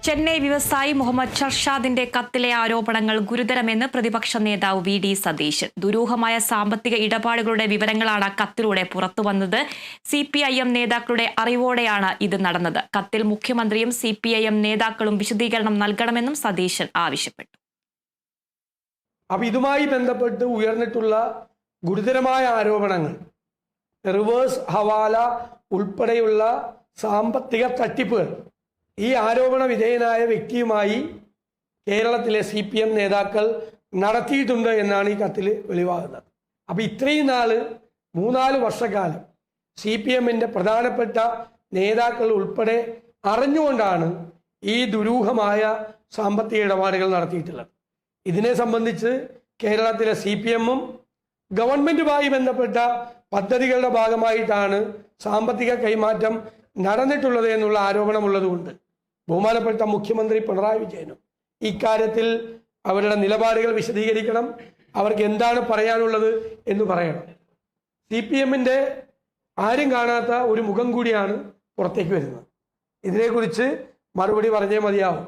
ചെന്നൈ വ്യവസായി മുഹമ്മദ് ഷർഷാദിന്റെ കത്തിലെ ആരോപണങ്ങൾ ഗുരുതരമെന്ന് പ്രതിപക്ഷ നേതാവ് വി.ഡി. സതീശൻ. ദുരൂഹമായ സാമ്പത്തിക ഇടപാടുകളുടെ വിവരങ്ങളാണ് കത്തിലൂടെ പുറത്തുവന്നത്. CPIM നേതാക്കളുടെ അറിവോടെയാണ് ഇത് നടന്നത്. കത്തിൽ മുഖ്യമന്ത്രിയും CPIM നേതാക്കളും വിശദീകരണം നൽകണമെന്നും സതീശൻ ആവശ്യപ്പെട്ടു. ഇതുമായി ബന്ധപ്പെട്ട് ഉയർന്നിട്ടുള്ള ഗുരുതരമായ ആരോപണങ്ങൾ, റിവേഴ്സ് ഹവാല ഉൾപ്പെടെയുള്ള സാമ്പത്തിക തട്ടിപ്പുകൾ, ഈ ആരോപണ വിധേയനായ വ്യക്തിയുമായി കേരളത്തിലെ CPM നേതാക്കൾ നടത്തിയിട്ടുണ്ട് എന്നാണ് ഈ കത്തിൽ വെളിവാകുന്നത്. ഇത്രയും നാള് 3-4 വർഷക്കാലം CPMന്റെ പ്രധാനപ്പെട്ട നേതാക്കൾ ഉൾപ്പെടെ അറിഞ്ഞുകൊണ്ടാണ് ഈ ദുരൂഹമായ സാമ്പത്തിക ഇടപാടുകൾ നടത്തിയിട്ടുള്ളത്. ഇതിനെ സംബന്ധിച്ച് കേരളത്തിലെ CPMഉം ഗവൺമെന്റുമായി ബന്ധപ്പെട്ട പദ്ധതികളുടെ ഭാഗമായിട്ടാണ് സാമ്പത്തിക കൈമാറ്റം നടന്നിട്ടുള്ളത് എന്നുള്ള ആരോപണമുള്ളതുകൊണ്ട് ബഹുമാനപ്പെട്ട മുഖ്യമന്ത്രി പിണറായി വിജയനും ഇക്കാര്യത്തിൽ അവരുടെ നിലപാടുകൾ വിശദീകരിക്കണം. അവർക്ക് എന്താണ് പറയാനുള്ളത് എന്ന് പറയണം. CPMന്റെ ആരും കാണാത്ത ഒരു മുഖം കൂടിയാണ് പുറത്തേക്ക് വരുന്നത്. ഇതിനെക്കുറിച്ച് മറുപടി പറഞ്ഞേ മതിയാവും.